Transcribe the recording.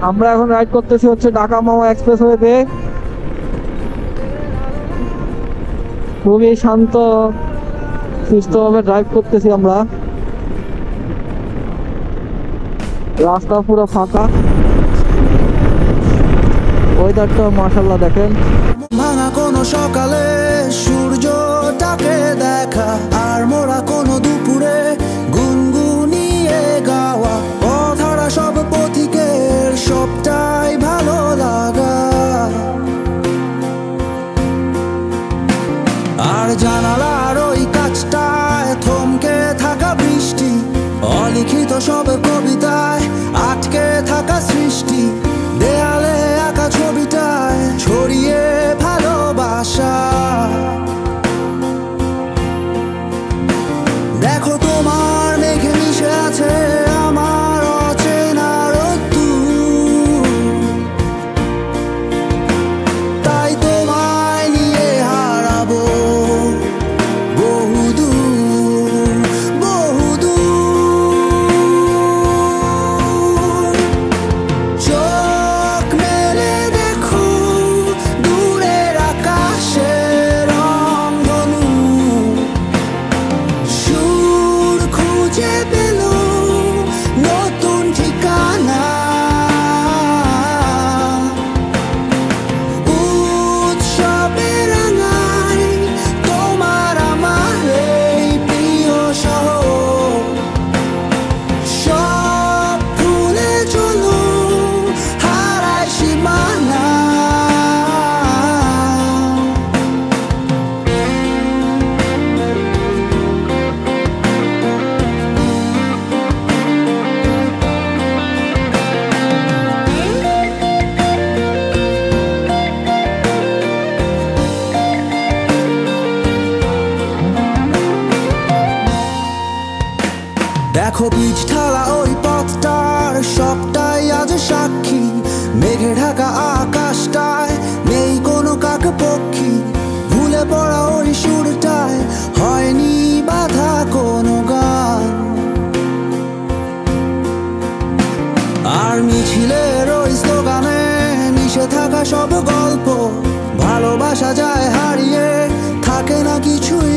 আমরা এখন রাইড করতেছি হচ্ছে ঢাকা মাওয়া এক্সপ্রেসওয়েতে। খুবই শান্ত সুস্থভাবে ড্রাইভ করতেছি আমরা। রাস্তা পুরো ফাঁকা, ওয়েদারটা মাশাআল্লাহ দেখেন। ভাঙা কোনো সকালে সূর্যটাকে দেখা, আর মোরা কোনো দুপুরে গুনগুনিয়ে গাওয়া, অধরা সব পথিকের সবটাই ভালো লাগা। আর জানালার ওই কাছটায় থমকে থাকা বৃষ্টি, অলিখিত সব কবিতায় আটকে থাকা সৃষ্টি, দেয়ালে আঁকা ছবিটায় ছড়িয়ে ভালোবাসা। দেখো তোমার মেঘে মিশে আছে আমার অচেনা রোদ্দুর, তাই তোমায় নিয়ে হারাবো বহুদূর বহুদূর। চোখ মেলে দেখো দূরের আকাশের রংধনু, সুর খুঁজে পেল নতুন ঠিকানা। উৎসবে রাঙায় তোমার আমার এই প্রিয় শহর, সব ভুলে চলো হারায় সীমানা। দেখো বীজ ঢালা ওই পথটার সবটাই আজ সাক্ষী, মেঘে ঢাকা আকাশটায় নেই কোনো কাক পক্ষী, ভুলে পড়া ওই সুরটায় হয়নি বাধা কোনো গান। আর মিছিলের ওই স্লোগানে মিশে থাকা সব গল্প, ভালোবাসা যায় হারিয়ে থাকে না কিছুই